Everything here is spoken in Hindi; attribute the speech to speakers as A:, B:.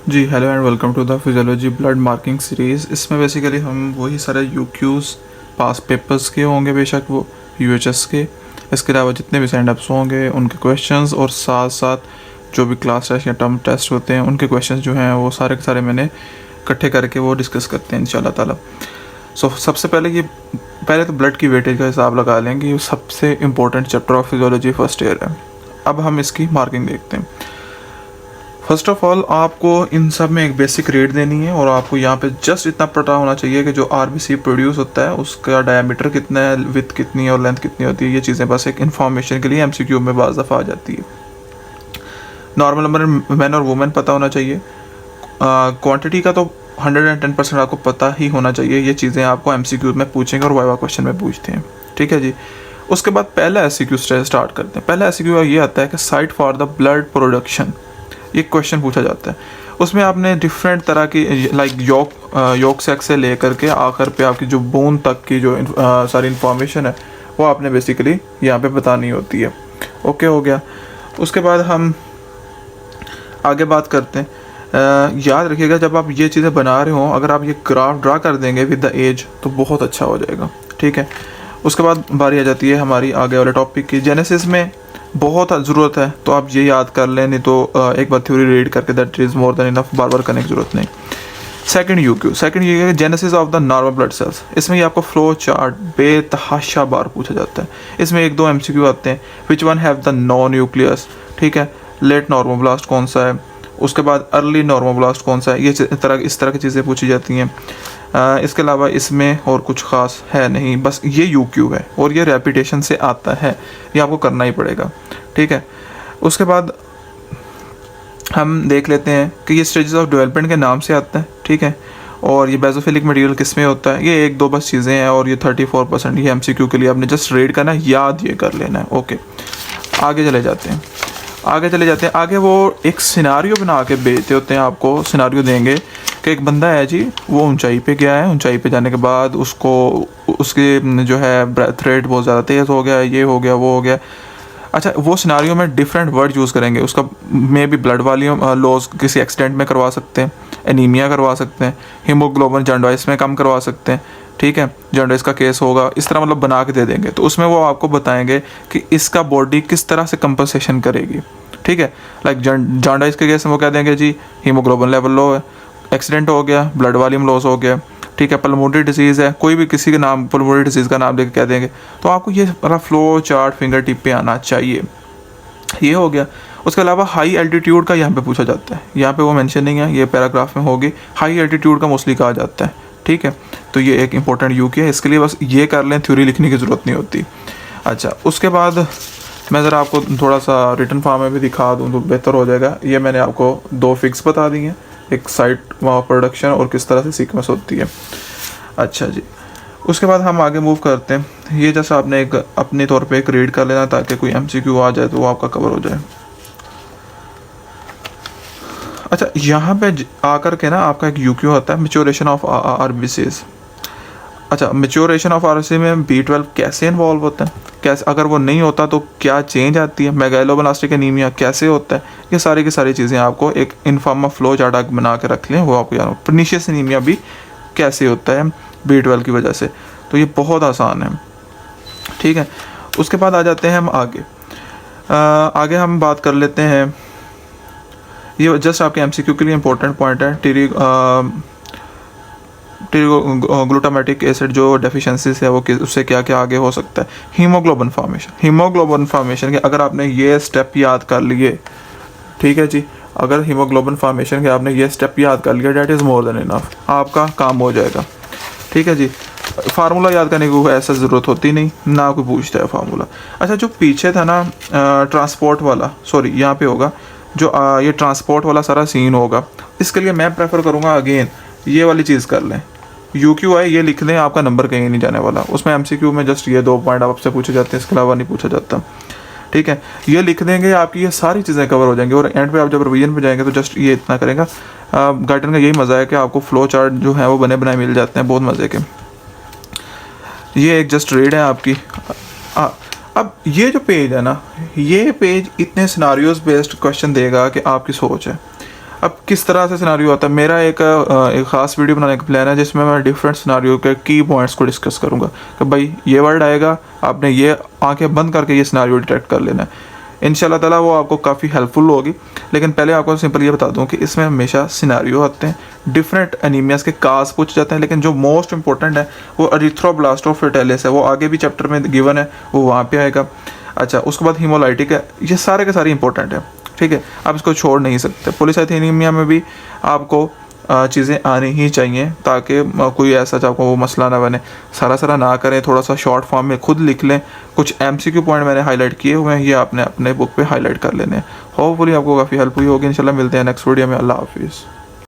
A: Ji hello and welcome to the physiology blood marking series. इसमें बेसिकली हम वही सारे यूक्यूज़ पास पेपर्स के होंगे, बेशक वो यूएचएस के, इसके अलावा जितने भी सेंड अप्स होंगे उनके क्वेश्चंस, और साथ साथ जो भी क्लास टेस्ट या टर्म टेस्ट होते हैं उनके क्वेश्चंस जो हैं वो सारे के सारे मैंने इकट्ठे करके वो डिस्कस करते हैं इंशाल्लाह ताला। सो सबसे पहले तो ब्लड की वेटेज का हिसाब लगा लेंगे। ये सबसे important chapter of physiology first year है। अब हम इसकी मार्किंग देखते हैं। फर्स्ट ऑफ ऑल आपको इन सब में एक बेसिक रेट देनी है, और आपको यहाँ पे जस्ट इतना पता होना चाहिए कि जो आरबीसी प्रोड्यूस होता है उसका डायमीटर कितना है, विड्थ कितनी है और लेंथ कितनी होती है। ये चीज़ें बस एक इन्फॉर्मेशन के लिए एमसीक्यू में बाज़ दफ़ा आ जाती है। नॉर्मल नंबर मैन और वुमेन पता होना चाहिए। क्वांटिटी का तो 110% आपको पता ही होना चाहिए। ये चीज़ें आपको एमसीक्यू में पूछेंगे और वाइवा क्वेश्चन में पूछते हैं, ठीक है जी। उसके बाद पहला एमसीक्यू स्टार्ट करते हैं। पहला एमसीक्यू ये आता है कि site for the blood production, ये क्वेश्चन पूछा जाता है। उसमें आपने डिफरेंट तरह की लाइक योग सेक्स से लेकर के आखिर पे आपकी जो बोन तक की जो सारी इन्फॉर्मेशन है वो आपने बेसिकली यहाँ पे बतानी होती है। ओके हो गया। उसके बाद हम आगे बात करते हैं। याद रखिएगा जब आप ये चीज़ें बना रहे हो, अगर आप ये ग्राफ ड्रा कर देंगे विद द एज तो बहुत अच्छा हो जाएगा, ठीक है। उसके बाद बारी आ जाती है हमारी आगे वाले टॉपिक की। जेनेसिस में बहुत ज़रूरत है तो आप ये याद कर लें, नहीं तो एक बार थ्योरी रीड करके that is more than enough, बार बार करने की ज़रूरत नहीं। सेकंड यूक्यू genesis of the normal blood cells. इसमें ये आपको फ्लो चार्ट बेतहाशा बार पूछा जाता है। इसमें एक दो एमसीक्यू आते हैं। Which one have the no nucleus, ठीक है। लेट नॉर्मोब्लास्ट कौन सा है, उसके बाद अर्ली नॉर्मोब्लास्ट कौन सा है, ये इस तरह की चीज़ें पूछी जाती हैं। इसके अलावा इसमें और कुछ ख़ास है नहीं, बस ये यूक्यू है और ये रेपिटेशन से आता है, ये आपको करना ही पड़ेगा, ठीक है। उसके बाद हम देख लेते हैं कि ये स्टेजेस ऑफ डेवलपमेंट के नाम से आता है, ठीक है। और ये बेसोफिलिक मटेरियल किस में होता है, ये एक दो बस चीज़ें हैं। और ये 34% ये एमसीक्यू के लिए आपने जस्ट रीड करना है, याद ये कर लेना है। ओके, आगे चले जाते हैं। आगे वो एक सिनारियो बना के भेजते होते हैं, आपको सिनारियो देंगे कि एक बंदा है जी, वो ऊंचाई पे गया है, ऊंचाई पे जाने के बाद उसको उसके जो है ब्रेथ रेट बहुत ज़्यादा तेज़ हो गया, ये हो गया, वो हो गया। अच्छा, वो सिनारियो में डिफरेंट वर्ड यूज़ करेंगे। उसका may be blood volume loss किसी एक्सीडेंट में करवा सकते हैं, एनीमिया करवा सकते हैं, हीमोग्लोबिन जॉन्डिस में कम करवा सकते हैं, ठीक है। जॉन्डिस का केस होगा, इस तरह मतलब बना के दे देंगे। तो उसमें वो आपको बताएंगे कि इसका बॉडी किस तरह से कंपनसेशन करेगी, ठीक है। लाइक जॉन्डिस के केस में वो कह देंगे जी हीमोग्लोबिन लेवल लो है, एक्सीडेंट हो गया, ब्लड वॉल्यूम लॉस हो गया, ठीक है। पल्मोनरी डिजीज़ है, कोई भी किसी के नाम पल्मोनरी डिजीज़ का नाम लेके कह देंगे। तो आपको ये वाला फ्लो चार्ट फिंगर टिप पे आना चाहिए। ये हो गया। उसके अलावा हाई एल्टीट्यूड का यहाँ पे पूछा जाता है, यहाँ पे वो मेंशन नहीं है, ये पैराग्राफ में होगी। हाई एल्टीट्यूड का मोस्टली कहा जाता है, ठीक है। तो ये एक इंपॉर्टेंट यूक्यू है, इसके लिए बस ये कर लें, थ्योरी लिखने की ज़रूरत नहीं होती। अच्छा, उसके बाद मैं ज़रा आपको थोड़ा सा रिटन फॉर्म में भी दिखा दूँ तो बेहतर हो जाएगा। ये मैंने आपको दो फिक्स बता दी हैं, एक साइट प्रोडक्शन और किस तरह से सीक्वेंस होती है। अच्छा जी, उसके बाद हम आगे मूव करते हैं। ये जैसा आपने एक अपने तौर पे एक रीड कर लेना ताकि कोई एमसीक्यू आ जाए तो वो आपका कवर हो जाए। अच्छा, यहाँ पे आकर के ना आपका एक यूक्यू होता है, मैच्योरेशन ऑफ आरबीसीज। अच्छा, मैच्योरेशन ऑफ आरबीसी में B12 कैसे इन्वॉल्व होता है, कैसे, अगर वो नहीं होता तो क्या चेंज आती है, मेगालोब्लास्टिक एनीमिया कैसे होता है, ये सारी की सारी चीज़ें आपको एक इनफॉर्म फ्लो चार्ट बना के रख लें, वो आपको याद हो। पर्नीशियस एनीमिया भी कैसे होता है B12 की वजह से, तो ये बहुत आसान है, ठीक है। उसके बाद आ जाते हैं हम आगे हम बात कर लेते हैं। ये जस्ट आपके एमसीक्यू के लिए इंपॉर्टेंट पॉइंट है। ग्लूटामेटिक एसिड जो डेफिशिएंसीज है वो उससे क्या क्या आगे हो सकता है। हीमोग्लोबिन फॉर्मेशन के अगर आपने ये स्टेप याद कर लिए, ठीक है जी, अगर हीमोग्लोबिन फॉर्मेशन के आपने ये स्टेप याद कर लिया, that is more than enough, आपका काम हो जाएगा, ठीक है जी। फार्मूला याद करने की ऐसा ज़रूरत होती नहीं, ना कोई पूछता है फार्मूला। अच्छा, जो पीछे था ना ट्रांसपोर्ट वाला, सॉरी यहाँ पे होगा जो ये ट्रांसपोर्ट वाला सारा सीन होगा, इसके लिए मैं प्रेफर करूँगा अगेन ये वाली चीज़ कर लें। यूक्यू है, ये लिख लें, आपका नंबर कहीं नहीं जाने वाला। उसमें एमसीक्यू में जस्ट ये 2 पॉइंट आपसे पूछे जाते हैं, इसके अलावा नहीं पूछा जाता, ठीक है। ये लिख देंगे, आपकी ये सारी चीज़ें कवर हो जाएंगी। और एंड पे आप जब रिवीजन पे जाएंगे तो जस्ट ये इतना करेगा। गाइडन का यही मज़ा है कि आपको फ्लो चार्ट जो है वो बने बनाए मिल जाते हैं, बहुत मज़े के। ये एक जस्ट रीड है आपकी। अब ये जो पेज है ना, ये पेज इतने सिनारियोज बेस्ड क्वेश्चन देगा कि आपकी सोच है। अब किस तरह से सिनारियो आता है, मेरा एक ख़ास वीडियो बनाने का प्लान है जिसमें मैं डिफरेंट सिनारियो के की पॉइंट्स को डिस्कस करूँगा कि भाई ये वर्ड आएगा, आपने ये आंखें बंद करके ये सिनारियो डिटेक्ट कर लेना है। इंशाल्लाह ताला वो आपको काफ़ी हेल्पफुल होगी। लेकिन पहले आपको सिंपल ये बता दूं कि इसमें हमेशा सिनारियो आते हैं, डिफरेंट एनीमियाज के काज पूछे जाते हैं, लेकिन जो मोस्ट इंपॉर्टेंट है वो एरिथ्रोब्लास्टोफिटेलिस है, वो आगे भी चैप्टर में गिवन है, वो वहाँ पे आएगा। अच्छा, उसके बाद हीमोलाइटिक है, ये सारे के सारे इंपॉर्टेंट है, ठीक है, आप इसको छोड़ नहीं सकते। पॉलीसाइथेनिमिया में भी आपको चीज़ें आनी ही चाहिए ताकि कोई ऐसा आपको वो मसला ना बने। सारा ना करें, थोड़ा सा शॉर्ट फॉर्म में खुद लिख लें। कुछ MCQ पॉइंट मैंने हाईलाइट किए हुए हैं, ये आपने अपने बुक पे हाईलाइट कर लेने हैं। होपफुली आपको काफ़ी हेल्प हुई होगी। इंशाल्लाह मिलते हैं नेक्स्ट वीडियो में। अल्लाह हाफिज़।